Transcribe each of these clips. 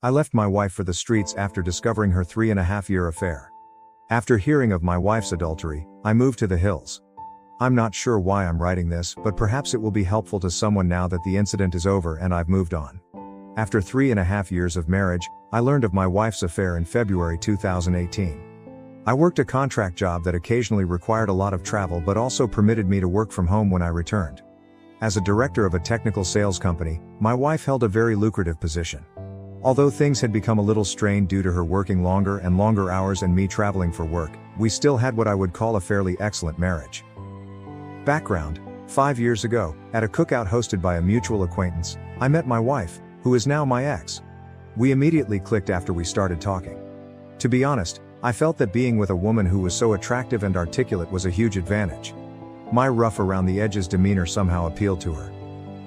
I left my wife for the streets after discovering her 3.5-year affair. After hearing of my wife's adultery, I moved to the hills. I'm not sure why I'm writing this, but perhaps it will be helpful to someone now that the incident is over and I've moved on. After 3.5 years of marriage, I learned of my wife's affair in February 2018. I worked a contract job that occasionally required a lot of travel but also permitted me to work from home when I returned. As a director of a technical sales company, my wife held a very lucrative position. Although things had become a little strained due to her working longer and longer hours and me traveling for work, we still had what I would call a fairly excellent marriage. Background: 5 years ago, at a cookout hosted by a mutual acquaintance, I met my wife, who is now my ex. We immediately clicked after we started talking. To be honest, I felt that being with a woman who was so attractive and articulate was a huge advantage. My rough around the edges demeanor somehow appealed to her.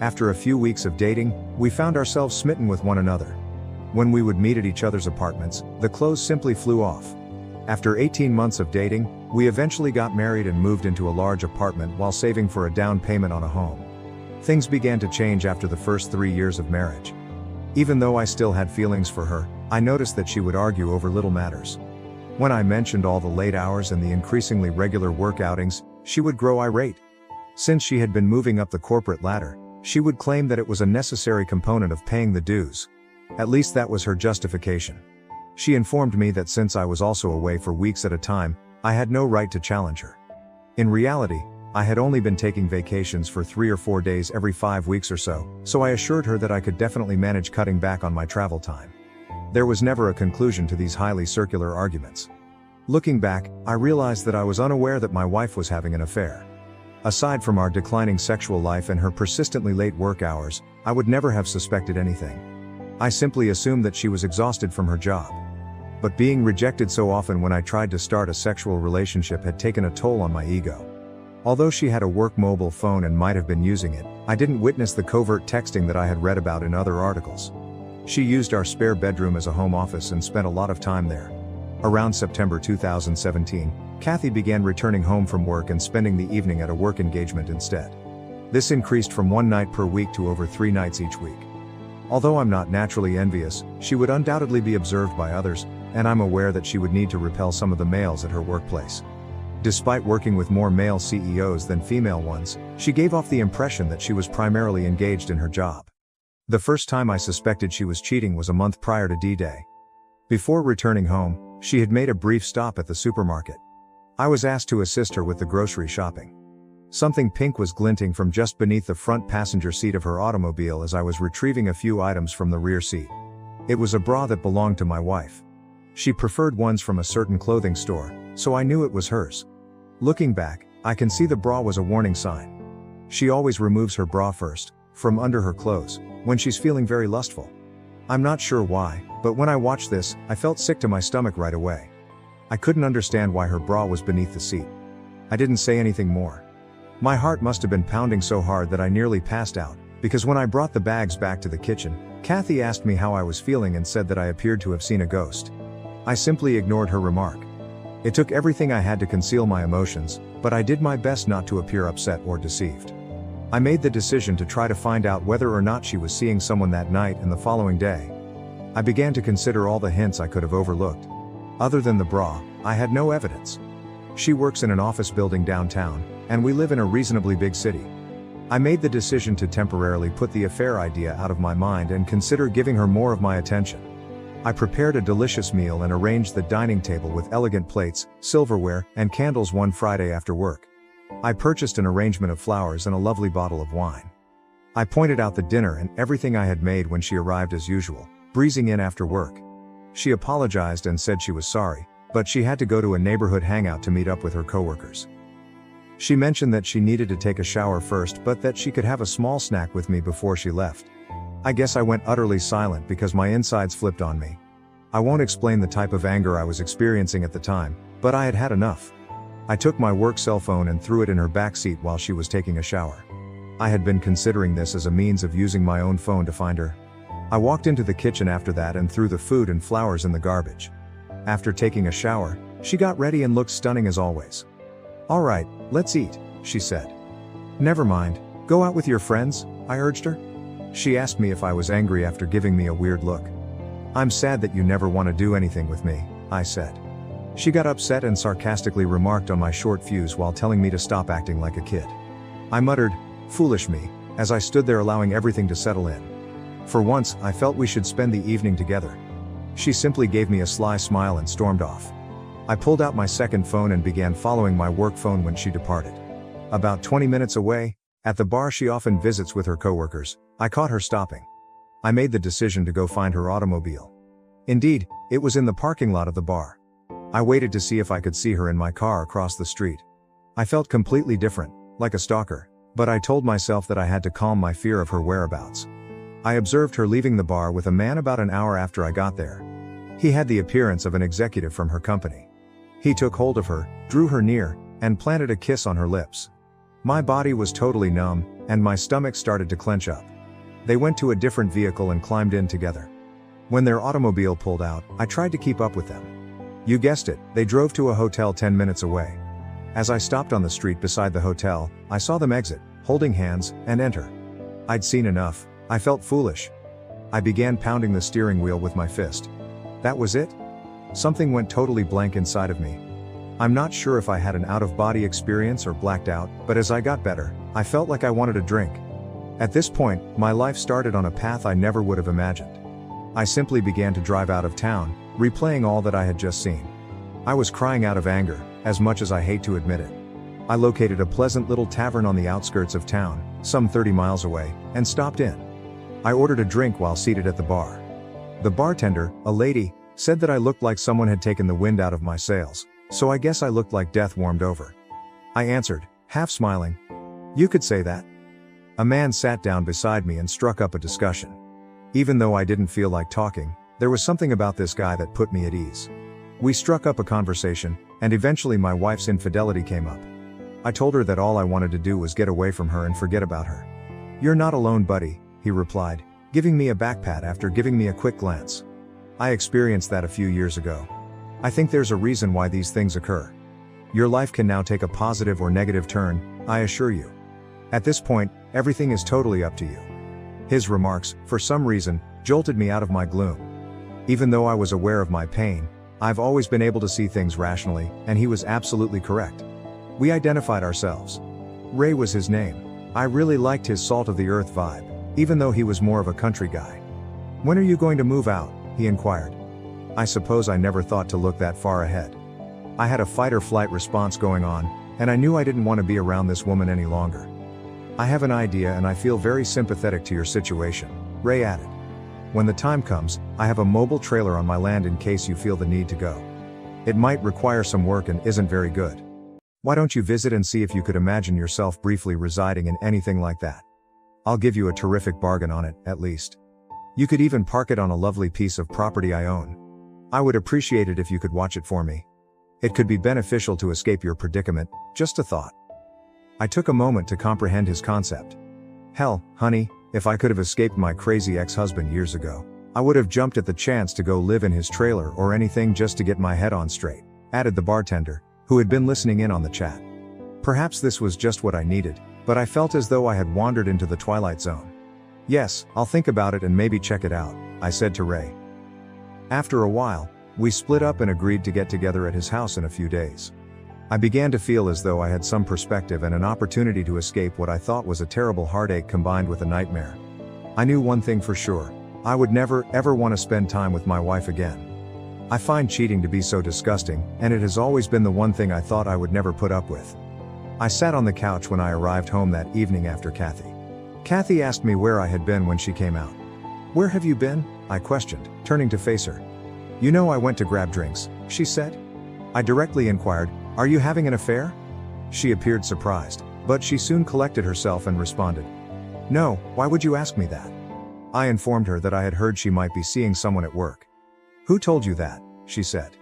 After a few weeks of dating, we found ourselves smitten with one another. When we would meet at each other's apartments, the clothes simply flew off. After 18 months of dating, we eventually got married and moved into a large apartment while saving for a down payment on a home. Things began to change after the first 3 years of marriage. Even though I still had feelings for her, I noticed that she would argue over little matters. When I mentioned all the late hours and the increasingly regular work outings, she would grow irate. Since she had been moving up the corporate ladder, she would claim that it was a necessary component of paying the dues. At least that was her justification. She informed me that since I was also away for weeks at a time, I had no right to challenge her. In reality, I had only been taking vacations for 3 or 4 days every 5 weeks or so I assured her that I could definitely manage cutting back on my travel time. There was never a conclusion to these highly circular arguments. Looking back, I realized that I was unaware that my wife was having an affair. Aside from our declining sexual life and her persistently late work hours, I would never have suspected anything. I simply assumed that she was exhausted from her job. But being rejected so often when I tried to start a sexual relationship had taken a toll on my ego. Although she had a work mobile phone and might have been using it, I didn't witness the covert texting that I had read about in other articles. She used our spare bedroom as a home office and spent a lot of time there. Around September 2017, Kathy began returning home from work and spending the evening at a work engagement instead. This increased from 1 night per week to over 3 nights each week. Although I'm not naturally envious, she would undoubtedly be observed by others, and I'm aware that she would need to repel some of the males at her workplace. Despite working with more male CEOs than female ones, she gave off the impression that she was primarily engaged in her job. The first time I suspected she was cheating was a month prior to D-Day. Before returning home, she had made a brief stop at the supermarket. I was asked to assist her with the grocery shopping. Something pink was glinting from just beneath the front passenger seat of her automobile as I was retrieving a few items from the rear seat. It was a bra that belonged to my wife. She preferred ones from a certain clothing store, so I knew it was hers. Looking back, I can see the bra was a warning sign. She always removes her bra first, from under her clothes, when she's feeling very lustful. I'm not sure why, but when I watched this, I felt sick to my stomach right away. I couldn't understand why her bra was beneath the seat. I didn't say anything more. My heart must have been pounding so hard that I nearly passed out, because when I brought the bags back to the kitchen, Kathy asked me how I was feeling and said that I appeared to have seen a ghost. I simply ignored her remark. It took everything I had to conceal my emotions, but I did my best not to appear upset or deceived. I made the decision to try to find out whether or not she was seeing someone that night and the following day. I began to consider all the hints I could have overlooked. Other than the bra, I had no evidence. She works in an office building downtown, and we live in a reasonably big city. I made the decision to temporarily put the affair idea out of my mind and consider giving her more of my attention. I prepared a delicious meal and arranged the dining table with elegant plates, silverware, and candles one Friday after work. I purchased an arrangement of flowers and a lovely bottle of wine. I pointed out the dinner and everything I had made when she arrived as usual, breezing in after work. She apologized and said she was sorry, but she had to go to a neighborhood hangout to meet up with her coworkers. She mentioned that she needed to take a shower first but that she could have a small snack with me before she left. I guess I went utterly silent because my insides flipped on me. I won't explain the type of anger I was experiencing at the time, but I had had enough. I took my work cell phone and threw it in her back seat while she was taking a shower. I had been considering this as a means of using my own phone to find her. I walked into the kitchen after that and threw the food and flowers in the garbage. After taking a shower, she got ready and looked stunning as always. "All right, let's eat," she said. "Never mind, go out with your friends," I urged her. She asked me if I was angry after giving me a weird look. "I'm sad that you never want to do anything with me," I said. She got upset and sarcastically remarked on my short fuse while telling me to stop acting like a kid. I muttered, "Foolish me," as I stood there allowing everything to settle in. For once, I felt we should spend the evening together. She simply gave me a sly smile and stormed off. I pulled out my second phone and began following my work phone when she departed. About 20 minutes away, at the bar she often visits with her coworkers, I caught her stopping. I made the decision to go find her automobile. Indeed, it was in the parking lot of the bar. I waited to see if I could see her in my car across the street. I felt completely different, like a stalker, but I told myself that I had to calm my fear of her whereabouts. I observed her leaving the bar with a man about an hour after I got there. He had the appearance of an executive from her company. He took hold of her, drew her near, and planted a kiss on her lips. My body was totally numb, and my stomach started to clench up. They went to a different vehicle and climbed in together. When their automobile pulled out, I tried to keep up with them. You guessed it, they drove to a hotel 10 minutes away. As I stopped on the street beside the hotel, I saw them exit, holding hands, and enter. I'd seen enough. I felt foolish. I began pounding the steering wheel with my fist. That was it? Something went totally blank inside of me. I'm not sure if I had an out-of-body experience or blacked out, but as I got better, I felt like I wanted a drink. At this point, my life started on a path I never would have imagined. I simply began to drive out of town, replaying all that I had just seen. I was crying out of anger, as much as I hate to admit it. I located a pleasant little tavern on the outskirts of town, some 30 miles away, and stopped in. I ordered a drink while seated at the bar. The bartender, a lady, said that I looked like someone had taken the wind out of my sails, so I guess I looked like death warmed over. I answered, half smiling, "You could say that." A man sat down beside me and struck up a discussion. Even though I didn't feel like talking, there was something about this guy that put me at ease. We struck up a conversation, and eventually my wife's infidelity came up. I told her that all I wanted to do was get away from her and forget about her. "You're not alone, buddy," he replied, giving me a back pat after giving me a quick glance. I experienced that a few years ago. I think there's a reason why these things occur. Your life can now take a positive or negative turn, I assure you. At this point, everything is totally up to you. His remarks, for some reason, jolted me out of my gloom. Even though I was aware of my pain, I've always been able to see things rationally, and he was absolutely correct. We identified ourselves. Ray was his name. I really liked his salt-of-the-earth vibe, even though he was more of a country guy. "When are you going to move out?" he inquired. I suppose I never thought to look that far ahead. I had a fight-or-flight response going on, and I knew I didn't want to be around this woman any longer. "I have an idea and I feel very sympathetic to your situation," Ray added. "When the time comes, I have a mobile trailer on my land in case you feel the need to go. It might require some work and isn't very good. Why don't you visit and see if you could imagine yourself briefly residing in anything like that? I'll give you a terrific bargain on it, at least. You could even park it on a lovely piece of property I own. I would appreciate it if you could watch it for me. It could be beneficial to escape your predicament, just a thought." I took a moment to comprehend his concept. Hell, honey, if I could have escaped my crazy ex-husband years ago, I would have jumped at the chance to go live in his trailer or anything just to get my head on straight, added the bartender, who had been listening in on the chat. Perhaps this was just what I needed, but I felt as though I had wandered into the twilight zone. "Yes, I'll think about it and maybe check it out," I said to Ray. After a while, we split up and agreed to get together at his house in a few days. I began to feel as though I had some perspective and an opportunity to escape what I thought was a terrible heartache combined with a nightmare. I knew one thing for sure: I would never, ever want to spend time with my wife again. I find cheating to be so disgusting, and it has always been the one thing I thought I would never put up with. I sat on the couch when I arrived home that evening after Kathy. Kathy asked me where I had been when she came out. "Where have you been?" I questioned, turning to face her. "You know I went to grab drinks," she said. I directly inquired, "Are you having an affair?" She appeared surprised, but she soon collected herself and responded, "No, why would you ask me that?" I informed her that I had heard she might be seeing someone at work. "Who told you that?" she said.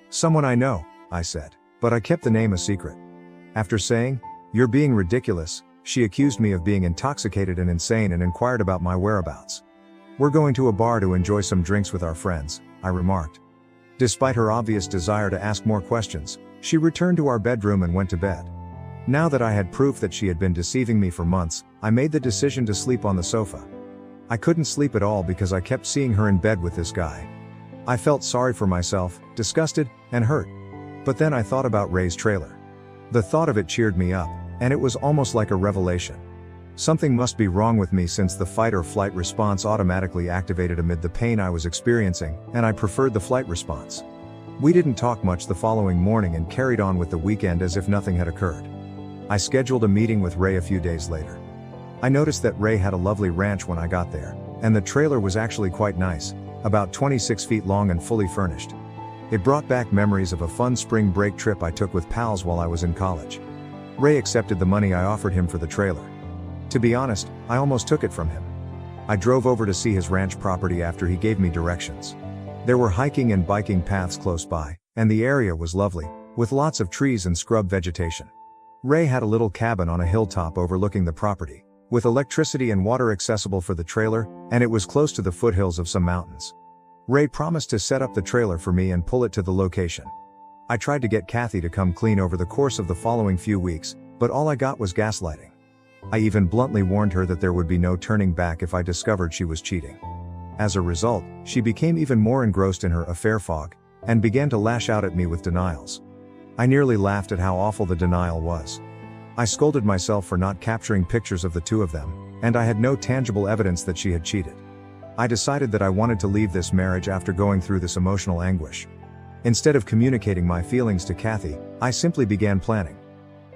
"Someone I know," I said, but I kept the name a secret. After saying, "You're being ridiculous," she accused me of being intoxicated and insane and inquired about my whereabouts. "We're going to a bar to enjoy some drinks with our friends," I remarked. Despite her obvious desire to ask more questions, she returned to our bedroom and went to bed. Now that I had proof that she had been deceiving me for months, I made the decision to sleep on the sofa. I couldn't sleep at all because I kept seeing her in bed with this guy. I felt sorry for myself, disgusted, and hurt. But then I thought about Ray's trailer. The thought of it cheered me up, and it was almost like a revelation. Something must be wrong with me since the fight or flight response automatically activated amid the pain I was experiencing, and I preferred the flight response. We didn't talk much the following morning and carried on with the weekend as if nothing had occurred. I scheduled a meeting with Ray a few days later. I noticed that Ray had a lovely ranch when I got there, and the trailer was actually quite nice, about 26 feet long and fully furnished. It brought back memories of a fun spring break trip I took with pals while I was in college. Ray accepted the money I offered him for the trailer. To be honest, I almost took it from him. I drove over to see his ranch property after he gave me directions. There were hiking and biking paths close by, and the area was lovely, with lots of trees and scrub vegetation. Ray had a little cabin on a hilltop overlooking the property, with electricity and water accessible for the trailer, and it was close to the foothills of some mountains. Ray promised to set up the trailer for me and pull it to the location. I tried to get Kathy to come clean over the course of the following few weeks, but all I got was gaslighting. I even bluntly warned her that there would be no turning back if I discovered she was cheating. As a result, she became even more engrossed in her affair fog, and began to lash out at me with denials. I nearly laughed at how awful the denial was. I scolded myself for not capturing pictures of the two of them, and I had no tangible evidence that she had cheated. I decided that I wanted to leave this marriage after going through this emotional anguish. Instead of communicating my feelings to Kathy, I simply began planning.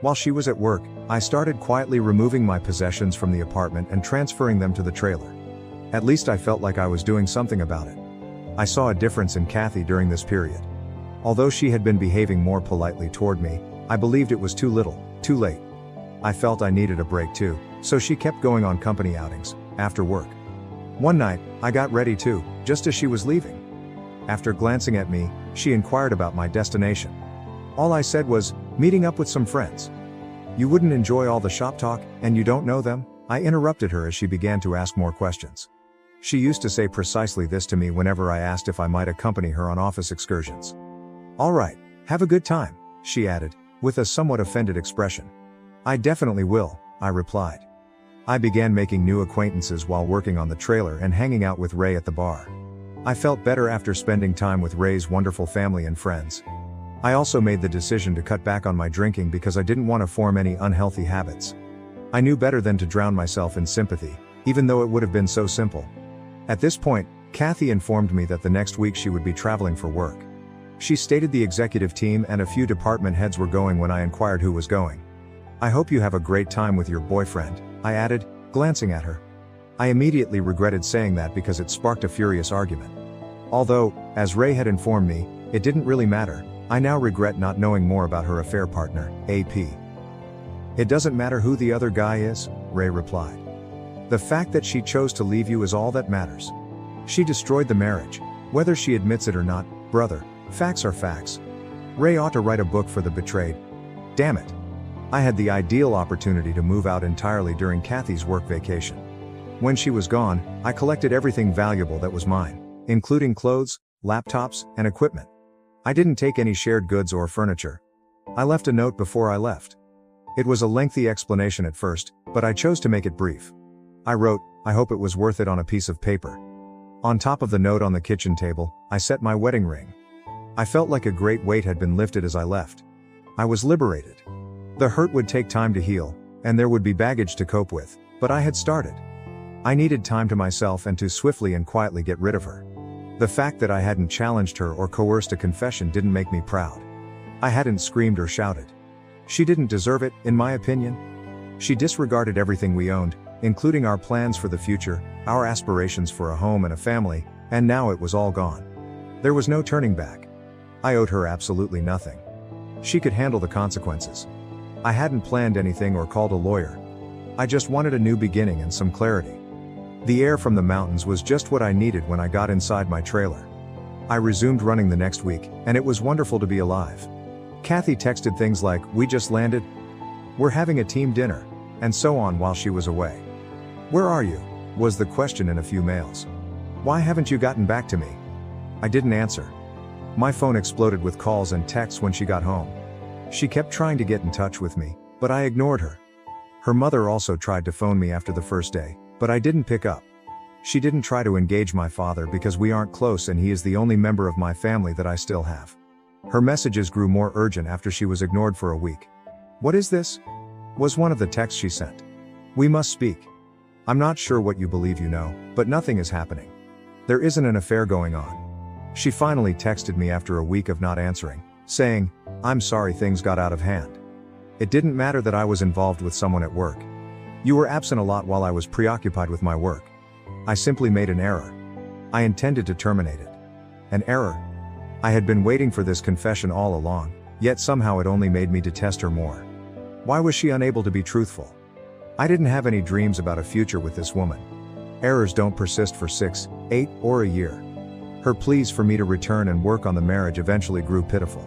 While she was at work, I started quietly removing my possessions from the apartment and transferring them to the trailer. At least I felt like I was doing something about it. I saw a difference in Kathy during this period. Although she had been behaving more politely toward me, I believed it was too little, too late. I felt I needed a break too, so she kept going on company outings, after work. One night, I got ready too, just as she was leaving. After glancing at me, she inquired about my destination. All I said was, meeting up with some friends. You wouldn't enjoy all the shop talk, and you don't know them? I interrupted her as she began to ask more questions. She used to say precisely this to me whenever I asked if I might accompany her on office excursions. All right, have a good time, she added, with a somewhat offended expression. I definitely will, I replied. I began making new acquaintances while working on the trailer and hanging out with Ray at the bar. I felt better after spending time with Ray's wonderful family and friends. I also made the decision to cut back on my drinking because I didn't want to form any unhealthy habits. I knew better than to drown myself in sympathy, even though it would have been so simple. At this point, Kathy informed me that the next week she would be traveling for work. She stated the executive team and a few department heads were going when I inquired who was going. I hope you have a great time with your boyfriend, I added, glancing at her. I immediately regretted saying that because it sparked a furious argument. Although, as Ray had informed me, it didn't really matter, I now regret not knowing more about her affair partner, AP. It doesn't matter who the other guy is, Ray replied. The fact that she chose to leave you is all that matters. She destroyed the marriage. Whether she admits it or not, brother, facts are facts. Ray ought to write a book for the betrayed. Damn it. I had the ideal opportunity to move out entirely during Kathy's work vacation. When she was gone, I collected everything valuable that was mine, including clothes, laptops, and equipment. I didn't take any shared goods or furniture. I left a note before I left. It was a lengthy explanation at first, but I chose to make it brief. I wrote, I hope it was worth it on a piece of paper. On top of the note on the kitchen table, I set my wedding ring. I felt like a great weight had been lifted as I left. I was liberated. The hurt would take time to heal, and there would be baggage to cope with, but I had started. I needed time to myself and to swiftly and quietly get rid of her. The fact that I hadn't challenged her or coerced a confession didn't make me proud. I hadn't screamed or shouted. She didn't deserve it, in my opinion. She disregarded everything we owned, including our plans for the future, our aspirations for a home and a family, and now it was all gone. There was no turning back. I owed her absolutely nothing. She could handle the consequences. I hadn't planned anything or called a lawyer. I just wanted a new beginning and some clarity. The air from the mountains was just what I needed when I got inside my trailer. I resumed running the next week, and it was wonderful to be alive. Kathy texted things like, "We just landed," "We're having a team dinner," and so on while she was away. "Where are you?" was the question in a few mails. "Why haven't you gotten back to me?" I didn't answer. My phone exploded with calls and texts when she got home. She kept trying to get in touch with me, but I ignored her. Her mother also tried to phone me after the first day, but I didn't pick up. She didn't try to engage my father because we aren't close and he is the only member of my family that I still have. Her messages grew more urgent after she was ignored for a week. "What is this?" was one of the texts she sent. "We must speak. I'm not sure what you believe you know, but nothing is happening. There isn't an affair going on." She finally texted me after a week of not answering, saying, "I'm sorry things got out of hand. It didn't matter that I was involved with someone at work. You were absent a lot while I was preoccupied with my work. I simply made an error. I intended to terminate it. An error. I had been waiting for this confession all along, yet somehow it only made me detest her more. Why was she unable to be truthful? I didn't have any dreams about a future with this woman. Errors don't persist for 6, 8, or a year. Her pleas for me to return and work on the marriage eventually grew pitiful.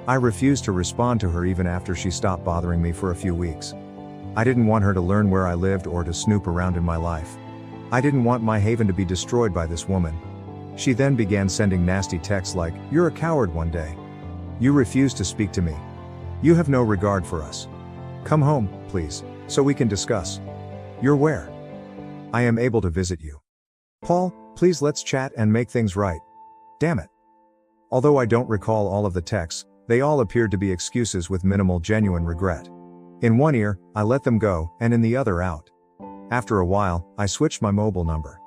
I refused to respond to her even after she stopped bothering me for a few weeks. I didn't want her to learn where I lived or to snoop around in my life. I didn't want my haven to be destroyed by this woman. She then began sending nasty texts like, "You're a coward one day. You refuse to speak to me. You have no regard for us. Come home, please, so we can discuss. You're where? I am able to visit you. Paul, please let's chat and make things right. Damn it." Although I don't recall all of the texts, they all appeared to be excuses with minimal genuine regret. In one ear, I let them go, and in the other out. After a while, I switched my mobile number.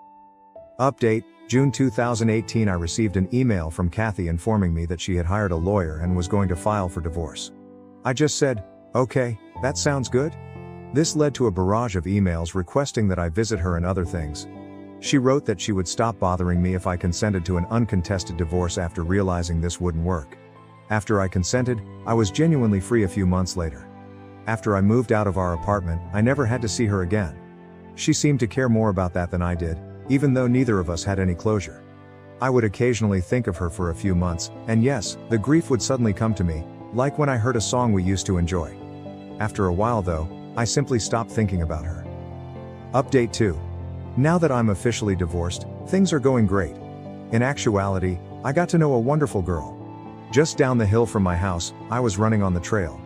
Update, June 2018. I received an email from Kathy informing me that she had hired a lawyer and was going to file for divorce. I just said, "Okay, that sounds good." This led to a barrage of emails requesting that I visit her and other things. She wrote that she would stop bothering me if I consented to an uncontested divorce after realizing this wouldn't work. After I consented, I was genuinely free a few months later. After I moved out of our apartment, I never had to see her again. She seemed to care more about that than I did, even though neither of us had any closure. I would occasionally think of her for a few months, and yes, the grief would suddenly come to me, like when I heard a song we used to enjoy. After a while though, I simply stopped thinking about her. Update 2. Now that I'm officially divorced, things are going great. In actuality, I got to know a wonderful girl. Just down the hill from my house, I was running on the trail.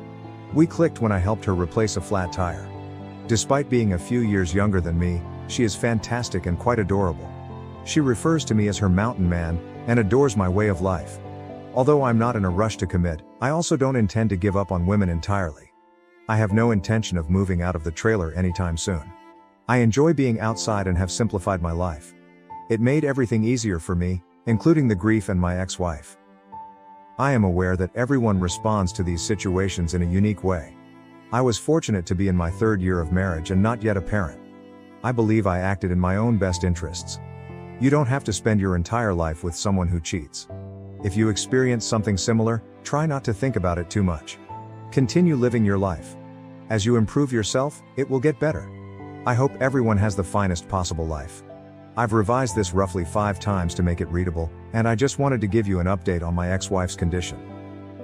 We clicked when I helped her replace a flat tire. Despite being a few years younger than me, she is fantastic and quite adorable. She refers to me as her mountain man, and adores my way of life. Although I'm not in a rush to commit, I also don't intend to give up on women entirely. I have no intention of moving out of the trailer anytime soon. I enjoy being outside and have simplified my life. It made everything easier for me, including the grief and my ex-wife. I am aware that everyone responds to these situations in a unique way. I was fortunate to be in my 3rd year of marriage and not yet a parent. I believe I acted in my own best interests. You don't have to spend your entire life with someone who cheats. If you experience something similar, try not to think about it too much. Continue living your life. As you improve yourself, it will get better. I hope everyone has the finest possible life. I've revised this roughly 5 times to make it readable, and I just wanted to give you an update on my ex-wife's condition.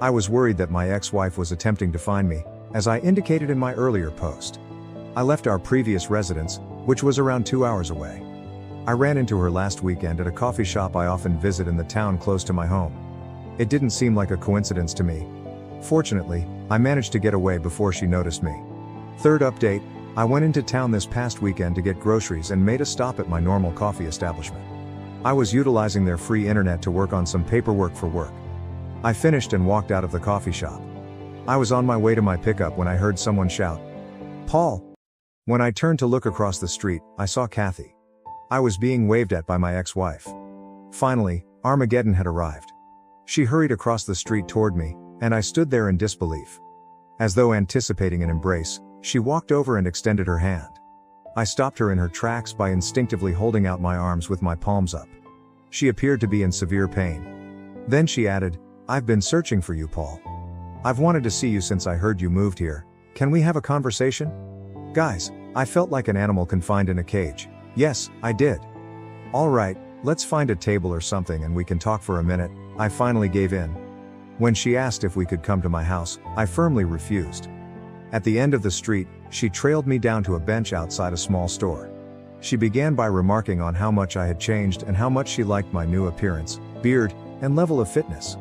I was worried that my ex-wife was attempting to find me, as I indicated in my earlier post. I left our previous residence, which was around 2 hours away. I ran into her last weekend at a coffee shop I often visit in the town close to my home. It didn't seem like a coincidence to me. Fortunately, I managed to get away before she noticed me. 3rd update, I went into town this past weekend to get groceries and made a stop at my normal coffee establishment. I was utilizing their free internet to work on some paperwork for work. I finished and walked out of the coffee shop. I was on my way to my pickup when I heard someone shout, "Paul!" When I turned to look across the street, I saw Kathy. I was being waved at by my ex-wife. Finally, Armageddon had arrived. She hurried across the street toward me, and I stood there in disbelief. As though anticipating an embrace, she walked over and extended her hand. I stopped her in her tracks by instinctively holding out my arms with my palms up. She appeared to be in severe pain. Then she added, "I've been searching for you, Paul. I've wanted to see you since I heard you moved here. Can we have a conversation?" Guys, I felt like an animal confined in a cage. Yes, I did. "All right, let's find a table or something and we can talk for a minute." I finally gave in. When she asked if we could come to my house, I firmly refused. At the end of the street, she trailed me down to a bench outside a small store. She began by remarking on how much I had changed and how much she liked my new appearance, beard, and level of fitness.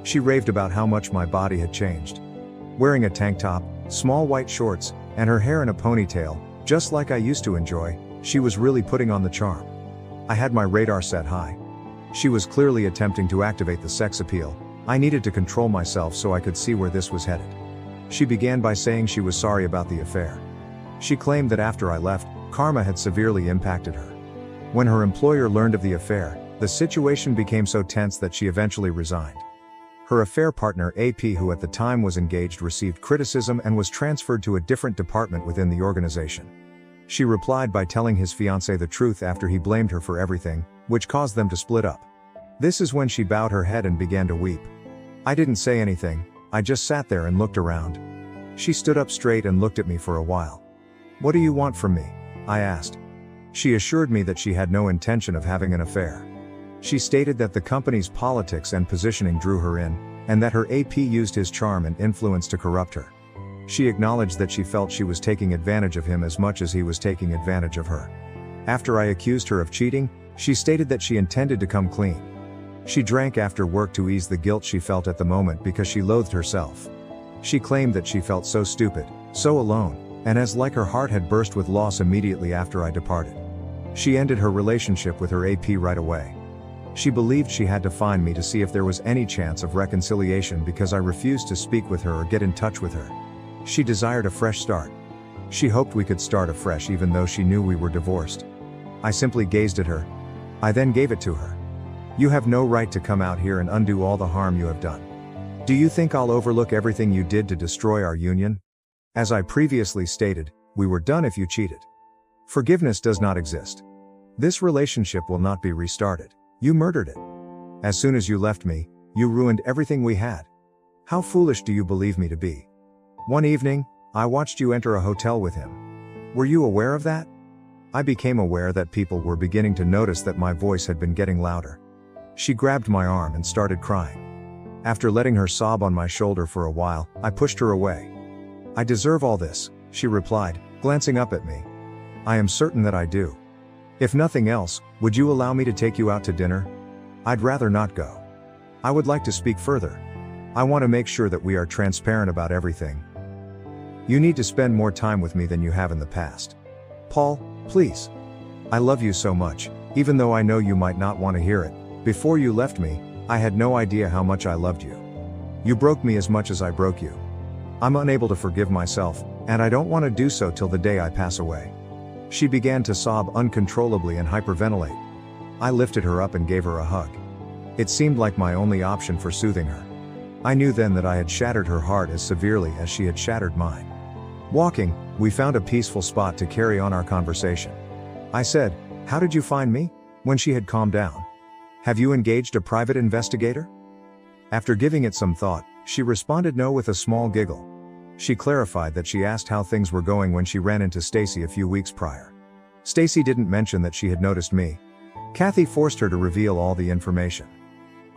She raved about how much my body had changed. Wearing a tank top, small white shorts, and her hair in a ponytail, just like I used to enjoy, she was really putting on the charm. I had my radar set high. She was clearly attempting to activate the sex appeal. I needed to control myself so I could see where this was headed. She began by saying she was sorry about the affair. She claimed that after I left, karma had severely impacted her. When her employer learned of the affair, the situation became so tense that she eventually resigned. Her affair partner AP, who at the time was engaged, received criticism and was transferred to a different department within the organization. She replied by telling his fiancé the truth after he blamed her for everything, which caused them to split up. This is when she bowed her head and began to weep. I didn't say anything, I just sat there and looked around. She stood up straight and looked at me for a while. "What do you want from me?" I asked. She assured me that she had no intention of having an affair. She stated that the company's politics and positioning drew her in, and that her AP used his charm and influence to corrupt her. She acknowledged that she felt she was taking advantage of him as much as he was taking advantage of her. After I accused her of cheating, she stated that she intended to come clean. She drank after work to ease the guilt she felt at the moment because she loathed herself. She claimed that she felt so stupid, so alone, and as like her heart had burst with loss immediately after I departed. She ended her relationship with her AP right away. She believed she had to find me to see if there was any chance of reconciliation because I refused to speak with her or get in touch with her. She desired a fresh start. She hoped we could start afresh even though she knew we were divorced. I simply gazed at her. I then gave it to her. "You have no right to come out here and undo all the harm you have done. Do you think I'll overlook everything you did to destroy our union? As I previously stated, we were done if you cheated. Forgiveness does not exist. This relationship will not be restarted. You murdered it. As soon as you left me, you ruined everything we had. How foolish do you believe me to be? One evening, I watched you enter a hotel with him. Were you aware of that?" I became aware that people were beginning to notice that my voice had been getting louder. She grabbed my arm and started crying. After letting her sob on my shoulder for a while, I pushed her away. "I deserve all this," she replied, glancing up at me. "I am certain that I do. If nothing else, would you allow me to take you out to dinner? I'd rather not go. I would like to speak further. I want to make sure that we are transparent about everything. You need to spend more time with me than you have in the past. Paul, please. I love you so much, even though I know you might not want to hear it. Before you left me, I had no idea how much I loved you. You broke me as much as I broke you. I'm unable to forgive myself, and I don't want to do so till the day I pass away." She began to sob uncontrollably and hyperventilate. I lifted her up and gave her a hug. It seemed like my only option for soothing her. I knew then that I had shattered her heart as severely as she had shattered mine. Walking, we found a peaceful spot to carry on our conversation. I said, "How did you find me?" when she had calmed down. "Have you engaged a private investigator?" After giving it some thought, she responded no with a small giggle. She clarified that she asked how things were going when she ran into Stacy a few weeks prior. Stacy didn't mention that she had noticed me. Kathy forced her to reveal all the information.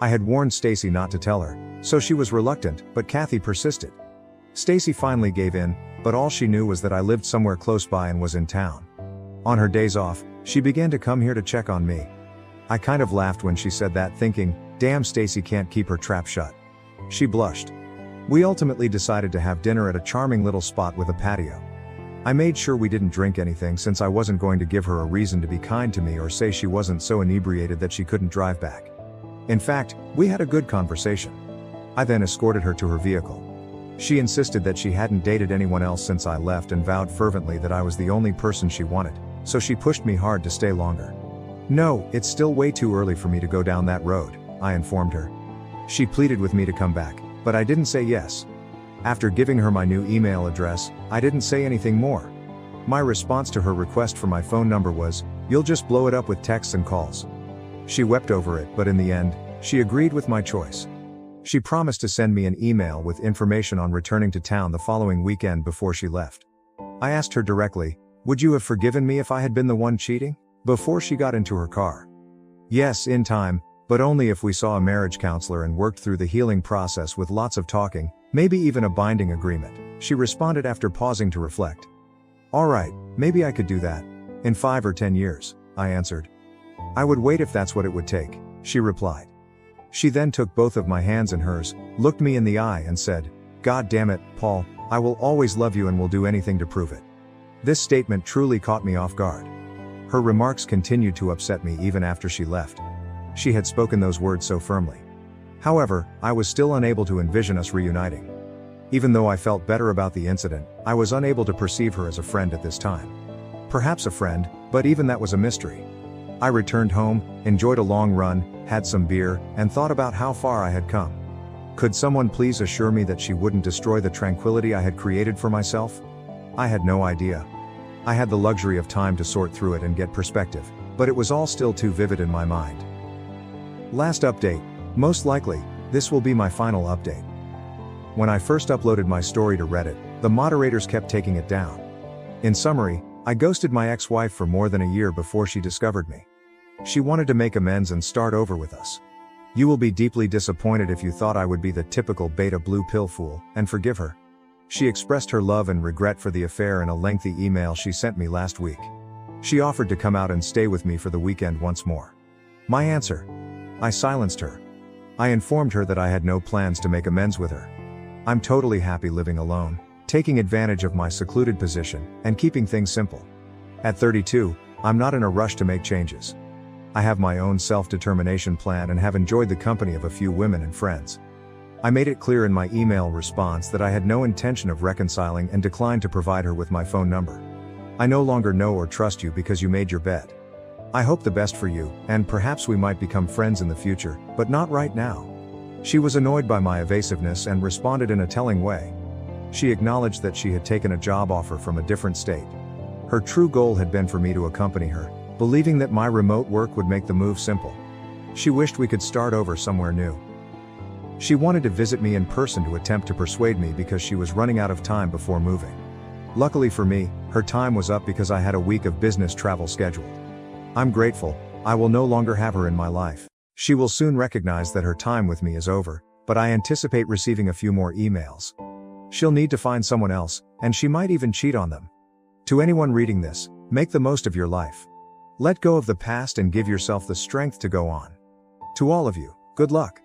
I had warned Stacy not to tell her, so she was reluctant, but Kathy persisted. Stacy finally gave in, but all she knew was that I lived somewhere close by and was in town. On her days off, she began to come here to check on me. I kind of laughed when she said that, thinking, damn, Stacy can't keep her trap shut. She blushed. We ultimately decided to have dinner at a charming little spot with a patio. I made sure we didn't drink anything since I wasn't going to give her a reason to be kind to me or say she wasn't so inebriated that she couldn't drive back. In fact, we had a good conversation. I then escorted her to her vehicle. She insisted that she hadn't dated anyone else since I left and vowed fervently that I was the only person she wanted, so she pushed me hard to stay longer. "No, it's still way too early for me to go down that road," I informed her. She pleaded with me to come back, but I didn't say yes. After giving her my new email address, I didn't say anything more. My response to her request for my phone number was, "You'll just blow it up with texts and calls." She wept over it, but in the end, she agreed with my choice. She promised to send me an email with information on returning to town the following weekend before she left. I asked her directly, "Would you have forgiven me if I had been the one cheating?" before she got into her car. "Yes, in time, but only if we saw a marriage counselor and worked through the healing process with lots of talking, maybe even a binding agreement," she responded after pausing to reflect. "All right, maybe I could do that. In 5 or 10 years, I answered. "I would wait if that's what it would take," she replied. She then took both of my hands in hers, looked me in the eye and said, "God damn it, Paul, I will always love you and will do anything to prove it." This statement truly caught me off guard. Her remarks continued to upset me even after she left. She had spoken those words so firmly. However, I was still unable to envision us reuniting. Even though I felt better about the incident, I was unable to perceive her as a friend at this time. Perhaps a friend, but even that was a mystery. I returned home, enjoyed a long run, had some beer, and thought about how far I had come. Could someone please assure me that she wouldn't destroy the tranquility I had created for myself? I had no idea. I had the luxury of time to sort through it and get perspective, but it was all still too vivid in my mind. Last update. Most likely, this will be my final update. When I first uploaded my story to Reddit, the moderators kept taking it down. In summary, I ghosted my ex-wife for more than a year before she discovered me. She wanted to make amends and start over with us. You will be deeply disappointed if you thought I would be the typical beta blue pill fool, and forgive her. She expressed her love and regret for the affair in a lengthy email she sent me last week. She offered to come out and stay with me for the weekend once more. My answer? I silenced her. I informed her that I had no plans to make amends with her. I'm totally happy living alone, taking advantage of my secluded position, and keeping things simple. At 32, I'm not in a rush to make changes. I have my own self-determination plan and have enjoyed the company of a few women and friends. I made it clear in my email response that I had no intention of reconciling and declined to provide her with my phone number. I no longer know or trust you because you made your bed. I hope the best for you, and perhaps we might become friends in the future, but not right now. She was annoyed by my evasiveness and responded in a telling way. She acknowledged that she had taken a job offer from a different state. Her true goal had been for me to accompany her, believing that my remote work would make the move simple. She wished we could start over somewhere new. She wanted to visit me in person to attempt to persuade me because she was running out of time before moving. Luckily for me, her time was up because I had a week of business travel scheduled. I'm grateful. I will no longer have her in my life. She will soon recognize that her time with me is over, but I anticipate receiving a few more emails. She'll need to find someone else, and she might even cheat on them. To anyone reading this, make the most of your life. Let go of the past and give yourself the strength to go on. To all of you, good luck.